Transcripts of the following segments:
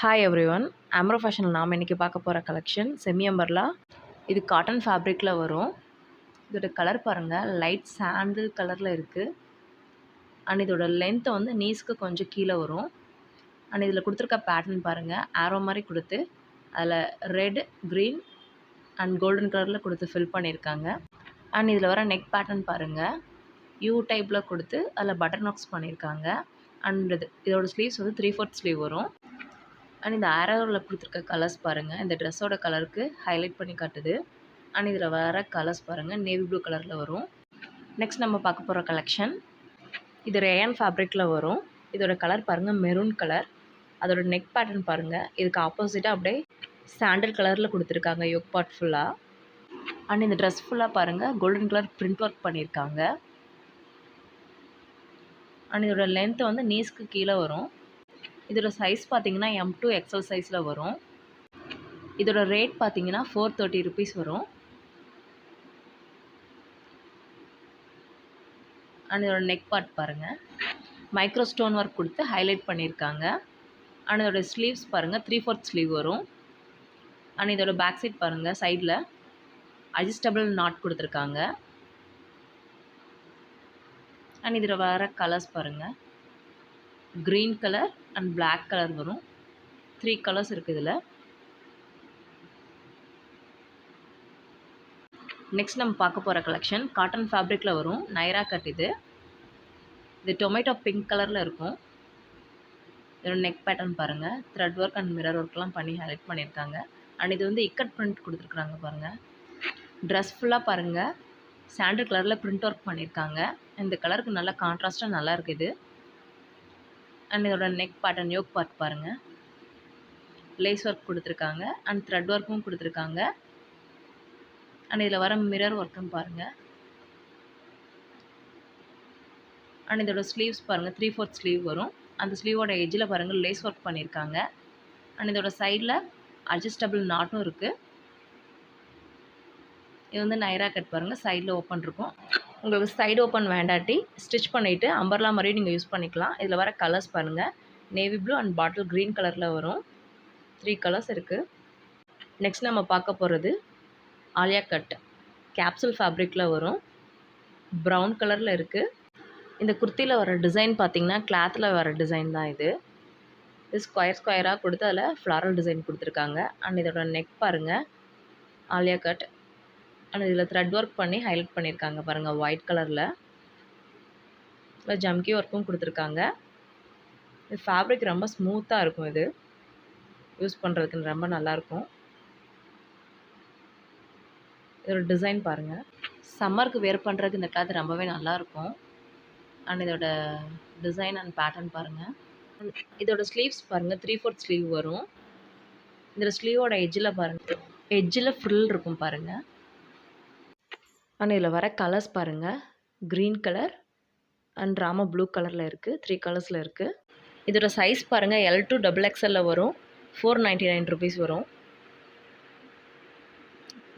Hi everyone. ஆம்ரோ ஃபேஷனில் நாம் இன்றைக்கி பார்க்க போகிற கலெக்ஷன் செமி அம்பர்லா. இது காட்டன் ஃபேப்ரிக்கில் வரும். இதோட கலர் பாருங்கள், லைட் சாண்டில் கலரில் இருக்குது. அண்ட் இதோட லென்த்தை வந்து நீஸ்க்கு கொஞ்சம் கீழே வரும். அண்ட் இதில் கொடுத்துருக்க பேட்டர்ன் பாருங்கள், ஆரோ மாதிரி கொடுத்து அதில் ரெட், க்ரீன் அண்ட் கோல்டன் கலரில் கொடுத்து ஃபில் பண்ணியிருக்காங்க. அண்ட் இதில் வர நெக் பேட்டர்ன் பாருங்கள், யூ டைப்பில் கொடுத்து அதில் பட்டன் ஒர்க்ஸ் பண்ணியிருக்காங்க. அண்ட் இதோட ஸ்லீவ்ஸ் வந்து 3/4 ஸ்லீவ் வரும். அண்ட் இந்த ஆரோவில் கொடுத்துருக்க கலர்ஸ் பாருங்கள், இந்த ட்ரெஸ்ஸோட கலருக்கு ஹைலைட் பண்ணி காட்டுது. அண்ட் இதில் வர கலர்ஸ் பாருங்கள், நேவி ப்ளூ கலரில் வரும். நெக்ஸ்ட் நம்ம பார்க்க போகிற கலெக்ஷன் இது ரேயான் ஃபேப்ரிக்கில் வரும். இதோட கலர் பாருங்கள், மெரூன் கலர். அதோட நெக் பேட்டர்ன் பாருங்கள், இதுக்கு ஆப்போசிட்டாக அப்படியே சாண்டல் கலரில் கொடுத்துருக்காங்க யோக் பார்ட் ஃபுல்லாக. அண்ட் இந்த ட்ரெஸ் ஃபுல்லாக பாருங்கள், கோல்டன் கலர் பிரிண்ட் ஒர்க் பண்ணியிருக்காங்க. அண்ட் இதோட லென்த்து வந்து நீஸ்க்கு கீழே வரும். இதோட சைஸ் பார்த்தீங்கன்னா M2 XL சைஸில் வரும். இதோட ரேட் பார்த்தீங்கன்னா 430 ருபீஸ் வரும். அண்ட் இதோட நெக் பார்ட் பாருங்கள், மைக்ரோ ஸ்டோன் ஒர்க் கொடுத்து ஹைலைட் பண்ணியிருக்காங்க. அண்ட் இதோட ஸ்லீவ்ஸ் பாருங்கள், 3/4 ஸ்லீவ் வரும். அண்ட் இதோட பேக் சைட் பாருங்கள், சைடில் அட்ஜஸ்டபிள் நாட் கொடுத்துருக்காங்க. அண்ட் இதில் வர கலர்ஸ் பாருங்கள், green colour and black colour வரும். 3 கலர்ஸ் இருக்குது இதில். நெக்ஸ்ட் நம்ம பார்க்க போகிற கலெக்ஷன் காட்டன் ஃபேப்ரிக்கில் வரும், நைரா கட். இது டொமேட்டோ பிங்க் கலரில் இருக்கும். இதோட நெக் பேட்டர்ன் பாருங்கள், த்ரெட் ஒர்க் அண்ட் மிரர் ஒர்க்லாம் பண்ணி ஹைலைட் பண்ணியிருக்காங்க. அண்ட் இது வந்து இக்கட் பிரிண்ட் கொடுத்துருக்குறாங்க பாருங்கள். ட்ரெஸ் ஃபுல்லாக பாருங்கள், சாண்டல் கலரில் பிரிண்ட் ஒர்க் பண்ணியிருக்காங்க. இந்த கலருக்கு நல்லா கான்ட்ராஸ்ட்டாக நல்லா இருக்குது. அண்ட் இதோட நெக் பேட்டர்ன் யோக் பார்ட் பாருங்கள், லேஸ் ஒர்க் கொடுத்துருக்காங்க அண்ட் த்ரெட் ஒர்க்கும் கொடுத்துருக்காங்க. அண்ட் இதில் வர மிரர் ஒர்க்கும் பாருங்கள். அண்ட் இதோட ஸ்லீவ்ஸ் பாருங்கள், 3/4 ஸ்லீவ் வரும். அந்த ஸ்லீவோட எஜ்ஜில் பாருங்கள் லேஸ் ஒர்க் பண்ணியிருக்காங்க. அண்ட் இதோட சைடில் அட்ஜஸ்டபிள் நாட்டும் இருக்குது. இது வந்து நைரா கட் பாருங்கள், சைடில் ஓப்பன் இருக்கும். உங்களுக்கு சைடு ஓப்பன் வேண்டாட்டி ஸ்டிச் பண்ணிவிட்டு அம்பர்லா மாதிரியும் நீங்கள் யூஸ் பண்ணிக்கலாம். இதில் வர கலர்ஸ் பாருங்கள், navy blue and bottle green கலரில் வரும். 3 கலர்ஸ் இருக்குது. நெக்ஸ்ட் நம்ம பார்க்க போகிறது ஆலியா கட், கேப்சூல் ஃபேப்ரிக்கில் வரும். ப்ரௌன் கலரில் இருக்குது. இந்த குர்த்தியில் வர டிசைன் பார்த்திங்கன்னா கிளாத்தில் வர டிசைன் தான் இது. ஸ்கொயராக கொடுத்து அதில் ஃப்ளாரல் டிசைன் கொடுத்துருக்காங்க. அண்ட் இதோட நெக் பாருங்கள், ஆலியா கட். அண்ட் இதில் த்ரெட் ஒர்க் பண்ணி ஹைலைட் பண்ணியிருக்காங்க பாருங்கள், ஒயிட் கலரில். இதில் ஜம்கி ஒர்க்கும் கொடுத்துருக்காங்க. இது ஃபேப்ரிக் ரொம்ப ஸ்மூத்தாக இருக்கும். இது யூஸ் பண்ணுறதுக்கு ரொம்ப நல்லாயிருக்கும். இதோட டிசைன் பாருங்கள், சம்மருக்கு வேர் பண்ணுறதுக்கு இந்த கிளாத் ரொம்பவே நல்லாயிருக்கும். அண்ட் இதோட டிசைன் அண்ட் பேட்டர்ன் பாருங்கள். இதோட ஸ்லீவ்ஸ் பாருங்கள், 3/4 ஸ்லீவ் வரும். இதோட ஸ்லீவோட எட்ஜில் பாருங்கள், எட்ஜில் ஃப்ரில் இருக்கும் பாருங்கள். அண்ட் இதில் வர கலர்ஸ் பாருங்கள், green colour and Rama blue கலரில் இருக்குது. 3 கலர்ஸில் இருக்குது. இதோட சைஸ் பாருங்கள், L2 XXL வரும். 499 ருபீஸ் வரும்.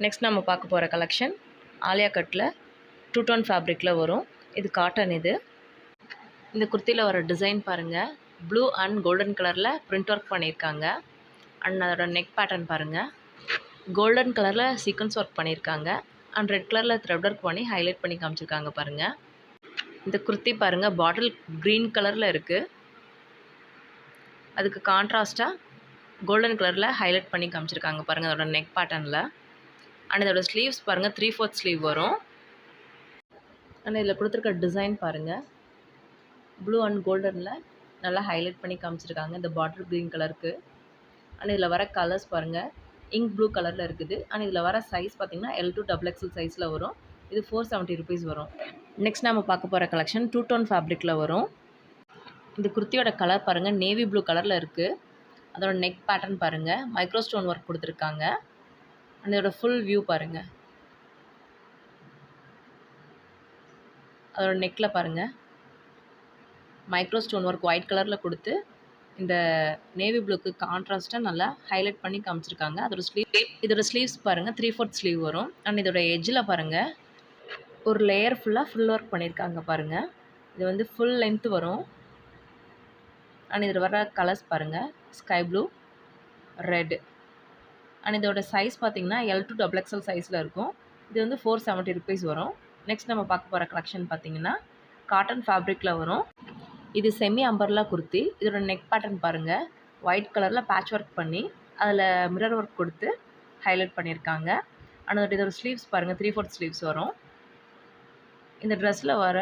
நெக்ஸ்ட் நம்ம பார்க்க போகிற கலெக்ஷன் ஆலியா கட்டில் 2 டோன் ஃபேப்ரிக்கில் வரும். இது காட்டன். இந்த குர்த்தியில் வர டிசைன் பாருங்கள், ப்ளூ அண்ட் கோல்டன் கலரில் பிரிண்ட் ஒர்க் பண்ணியிருக்காங்க. அண்ட் அதோட நெக் பேட்டர்ன் பாருங்கள், கோல்டன் கலரில் சீக்வன்ஸ் ஒர்க் பண்ணியிருக்காங்க. அண்ட் ரெட் கலரில் த்ரெட் ஒர்க் பண்ணி ஹைலைட் பண்ணி காமிச்சிருக்காங்க பாருங்கள். இந்த குர்த்தி பாருங்கள், பாட்டில் க்ரீன் கலரில் இருக்குது. அதுக்கு கான்ட்ராஸ்ட்டாக கோல்டன் கலரில் ஹைலைட் பண்ணி காமிச்சிருக்காங்க பாருங்கள் அதோட நெக் பேட்டர்னில். அண்ட் இதோட ஸ்லீவ்ஸ் பாருங்கள், 3/4 ஸ்லீவ் வரும். அண்ட் இதில் கொடுத்துருக்க டிசைன் பாருங்கள், ப்ளூ அண்ட் கோல்டனில் நல்லா ஹைலைட் பண்ணி காமிச்சிருக்காங்க இந்த பாட்டில் க்ரீன் கலருக்கு. அண்ட் இதில் வர கலர்ஸ் பாருங்கள், இங்க் ப்ளூ கலரில் இருக்குது. அண்ட் இதில் வர சைஸ் பார்த்திங்கன்னா L2 XXL சைஸில் வரும். இது 470 ருபீஸ் வரும். நெக்ஸ்ட் நம்ம பார்க்க போகிற கலெக்ஷன் 2 டோன் ஃபேப்ரிக்கில் வரும். இந்த குர்த்தியோட கலர் பாருங்கள், நேவி ப்ளூ கலரில் இருக்குது. அதோட நெக் பேட்டர்ன் பாருங்கள், மைக்ரோ ஸ்டோன் ஒர்க் கொடுத்துருக்காங்க. அண்ட் இதோட ஃபுல் வியூ பாருங்கள். அதோட நெக்கில் பாருங்கள் மைக்ரோ ஸ்டோன் ஒர்க் ஒயிட் கலரில் கொடுத்து இந்த நேவி ப்ளூக்கு கான்ட்ராஸ்ட்டாக நல்லா ஹைலைட் பண்ணி காமிச்சிருக்காங்க. இதோட ஸ்லீவ்ஸ் பாருங்கள், 3/4 ஸ்லீவ் வரும். அண்ட் இதோட எட்ஜில் பாருங்கள் ஒரு லேயர் ஃபுல்லாக ஃபுல் ஒர்க் பண்ணியிருக்காங்க பாருங்கள். இது வந்து ஃபுல் லென்த் வரும். அண்ட் இதில் வர கலர்ஸ் பாருங்கள், ஸ்கை ப்ளூ ரெட். அண்ட் இதோட சைஸ் பார்த்தீங்கன்னா எல் டு டபுள் எக்ஸல் சைஸில் இருக்கும். இது வந்து ₹470 வரும். நெக்ஸ்ட் நம்ம பார்க்க போகிற கலெக்ஷன் பார்த்தீங்கன்னா காட்டன் ஃபேப்ரிக்கில் வரும். இது செமி அம்பர்லா குர்த்தி. இதோட நெக் பேட்டர்ன் பாருங்கள், ஒயிட் கலரில் பேட்ச் ஒர்க் பண்ணி அதில் மிரர் ஒர்க் கொடுத்து ஹைலைட் பண்ணியிருக்காங்க. அண்ட் இதோட ஸ்லீவ்ஸ் பாருங்கள், 3/4 ஸ்லீவ்ஸ் வரும். இந்த ட்ரெஸ்ஸில் வர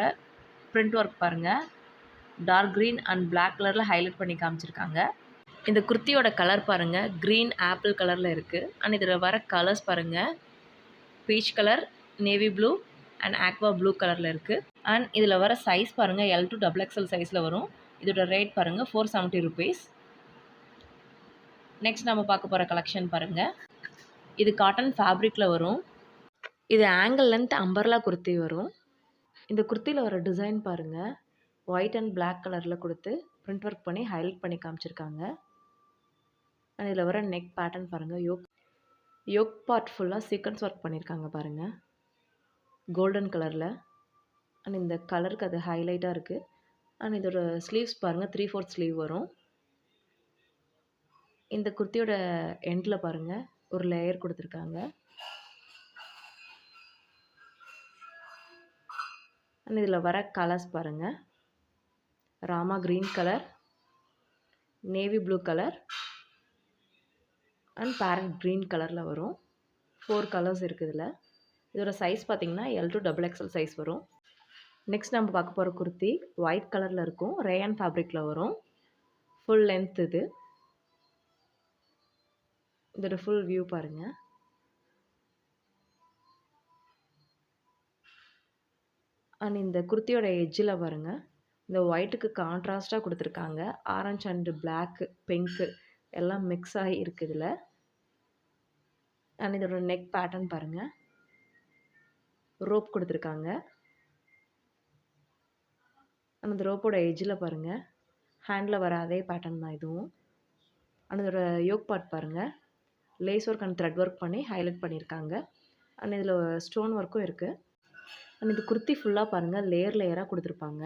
பிரிண்ட் ஒர்க் பாருங்கள், டார்க் க்ரீன் அண்ட் பிளாக் கலரில் ஹைலைட் பண்ணி காமிச்சிருக்காங்க. இந்த குர்த்தியோட கலர் பாருங்கள், க்ரீன் ஆப்பிள் கலரில் இருக்குது. அண்ட் இதில் வர கலர்ஸ் பாருங்கள், peach colour, navy blue and aqua blue கலரில் இருக்குது. அண்ட் இதில் வர சைஸ் பாருங்கள், எல் டு டபுள் எக்ஸல் சைஸில் வரும். இதோட ரேட் பாருங்கள், ₹470. நெக்ஸ்ட் நம்ம பார்க்க போகிற கலெக்ஷன் பாருங்கள், இது காட்டன் ஃபேப்ரிக்கில் வரும். இது ஆங்கிள் லென்த் அம்பர்லா குர்த்தி வரும். இந்த குர்த்தியில் வர டிசைன் பாருங்கள், ஒயிட் அண்ட் பிளாக் கலரில் கொடுத்து பிரிண்ட் ஒர்க் பண்ணி ஹைலைட் பண்ணி காமிச்சிருக்காங்க. அண்ட் இதில் வர நெக் பேட்டர்ன் பாருங்கள், யோக் பார்ட் ஃபுல்லாக சீக்வன்ஸ் ஒர்க் பண்ணியிருக்காங்க பாருங்கள், கோல்டன் கலரில். அண்ட் இந்த கலருக்கு அது ஹைலைட்டாக இருக்குது. அண்ட் இதோட ஸ்லீவ்ஸ் பாருங்கள், 3/4 ஸ்லீவ் வரும். இந்த குர்த்தியோட எண்டில் பாருங்கள் ஒரு லேயர் கொடுத்துருக்காங்க. அண்ட் இதில் வர கலர்ஸ் பாருங்கள், Rama green colour, navy blue colour and parrot green கலரில் வரும். 4 கலர்ஸ் இருக்குது இதில். இதோட சைஸ் பார்த்திங்கன்னா L to double XL size வரும். நெக்ஸ்ட் நம்ம பார்க்க போகிற குர்த்தி ஒயிட் கலரில் இருக்கும், ரேயான் ஃபேப்ரிக்கில் வரும். ஃபுல் லென்த் இது. இதோட ஃபுல் வியூ பாருங்கள். அண்ட் இந்த குர்த்தியோட எட்ஜில் பாருங்கள், இந்த ஒயிட்டுக்கு கான்ட்ராஸ்ட்டாக கொடுத்துருக்காங்க. ஆரஞ்சு அண்டு பிளாக்கு, பிங்க்கு எல்லாம் மிக்ஸ் ஆகி இருக்குது இதில். அண்ட் இதோட நெக் பேட்டர்ன் பாருங்கள், ரோப் கொடுத்துருக்காங்க. அண்ட் இந்த ரோப்போட எட்ஜில் பாருங்கள், ஹேண்டில் வர அதே பேட்டர்ன் தான் இதுவும். அண்ட் இதோட யோக் பார்ட் பாருங்கள், lace work and thread work பண்ணி ஹைலைட் பண்ணியிருக்காங்க. அண்ட் இதில் ஸ்டோன் ஒர்க்கும் இருக்குது. அண்ட் இந்த குர்த்தி ஃபுல்லாக பாருங்கள், லேயர் லேயராக கொடுத்துருப்பாங்க.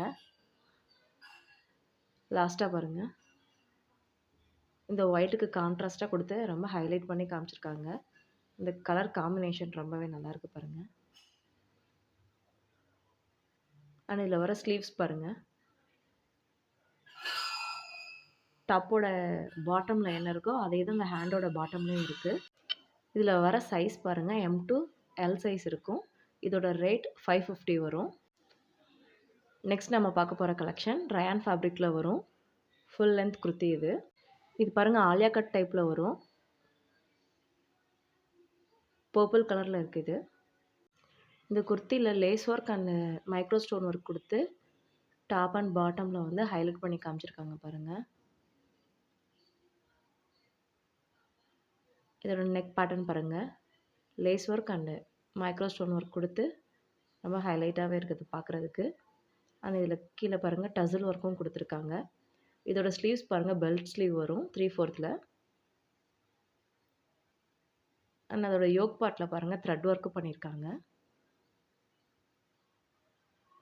லாஸ்ட்டாக பாருங்கள், இந்த ஒயிட்டுக்கு கான்ட்ராஸ்ட்டாக கொடுத்து ரொம்ப ஹைலைட் பண்ணி காமிச்சிருக்காங்க. இந்த கலர் காம்பினேஷன் ரொம்பவே நல்லாயிருக்கு பாருங்கள். அண்ட் இதில் வர ஸ்லீவ்ஸ் பாருங்கள், டாப்போட பாட்டமில் என்ன இருக்கோ அதே தான் இந்த ஹேண்டோட பாட்டம்லேயும் இருக்குது. இதில் வர சைஸ் பாருங்கள், எம் டு எல் சைஸ் இருக்கும். இதோட ரேட் $550 வரும். நெக்ஸ்ட் நம்ம பார்க்க போகிற கலெக்ஷன் ரயான் ஃபேப்ரிக்கில் வரும். ஃபுல் லென்த் குர்த்தி இது. இது பாருங்கள், ஆலியா கட் டைப்பில் வரும். பர்பிள் கலரில் இருக்குது. இந்த குர்த்தியில் lace work and micro stone work கொடுத்து டாப் அண்ட் பாட்டமில் வந்து ஹைலைட் பண்ணி காமிச்சிருக்காங்க பாருங்கள். இதோட நெக் பேட்டர்ன் பாருங்கள், lace work and micro stone work கொடுத்து ரொம்ப ஹைலைட்டாகவே இருக்குது பார்க்குறதுக்கு. அண்ட் இதில் கீழே பாருங்கள் டசில் ஒர்க்கும் கொடுத்துருக்காங்க. இதோட ஸ்லீவ்ஸ் பாருங்கள், பெல்ட் ஸ்லீவ் வரும் 3/4. அண்ட் அதோட யோக் பார்ட்டில் பாருங்கள் த்ரெட் ஒர்க்கு பண்ணியிருக்காங்க.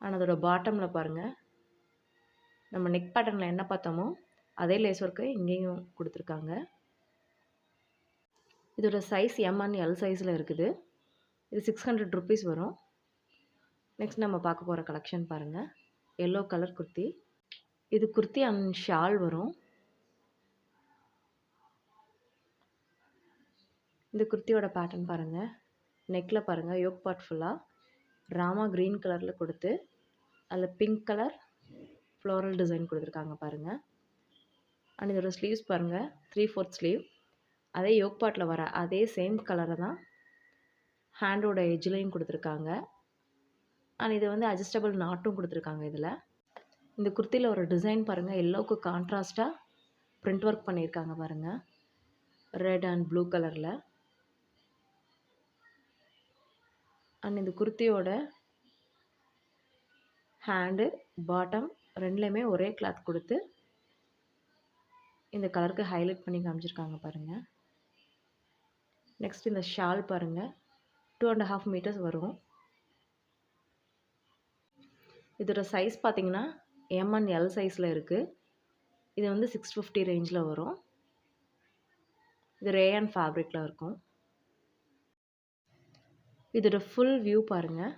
அண்ட் அதோட பாட்டமில் பாருங்கள், நம்ம நெக் பேட்டர்னில் என்ன பார்த்தோமோ அதே லேஸ் ஒர்க்கு இங்கேயும் கொடுத்துருக்காங்க. இதோட சைஸ் எம் அண்ட் எல் சைஸில் இருக்குது. இது $600 வரும். நெக்ஸ்ட் நம்ம பார்க்க போகிற கலெக்ஷன் பாருங்கள், எல்லோ கலர் குர்த்தி. இது குர்த்தி அண்ட் ஷால் வரும். இந்த குர்த்தியோட பேட்டர்ன் பாருங்கள், நெக்கில் பாருங்கள் யோக் பார்ட் ஃபுல்லாக ராமா க்ரீன் கலரில் கொடுத்து அதில் பிங்க் கலர் ஃப்ளோரல் டிசைன் கொடுத்துருக்காங்க பாருங்கள். அண்ட் இதோட ஸ்லீவ்ஸ் பாருங்கள், 3/4 ஸ்லீவ். அதே யோக் பார்ட்டில் வர அதே சேம் கலரை தான் ஹேண்டோட எஜ்ஜிலையும் கொடுத்துருக்காங்க. அண்ட் இது வந்து அட்ஜஸ்டபிள் நாட்டும் கொடுத்துருக்காங்க இதில். இந்த குர்த்தியில் ஒரு டிசைன் பாருங்கள், எல்லோவுக்கு கான்ட்ராஸ்ட்டாக பிரிண்ட் ஒர்க் பண்ணியிருக்காங்க பாருங்கள், ரெட் அண்ட் ப்ளூ கலரில். அண்ட் இந்த குர்த்தியோட ஹேண்டு பாட்டம் ரெண்டுலேயுமே ஒரே கிளாத் கொடுத்து இந்த கலருக்கு ஹைலைட் பண்ணி காமிச்சிருக்காங்க பாருங்கள். நெக்ஸ்ட் இந்த ஷால் பாருங்கள், 2.5 மீட்டர்ஸ் வரும். இதோட சைஸ் பார்த்திங்கன்னா எம் அண்ட் எல் சைஸில் இருக்குது. இது வந்து $650 ரேஞ்சில் வரும். இது ரேயான் ஃபேப்ரிக்கில் இருக்கும். இதோட ஃபுல் வியூ பாருங்கள்.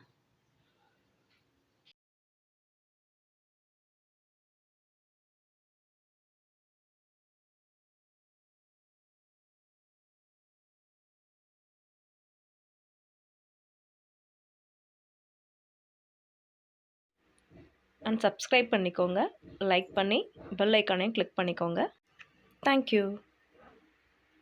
அண்ட் சப்ஸ்கிரைப் பண்ணிக்கோங்க. லைக் பண்ணி பெல் ஐக்கானையும் கிளிக் பண்ணிக்கோங்க. தேங்க்யூ.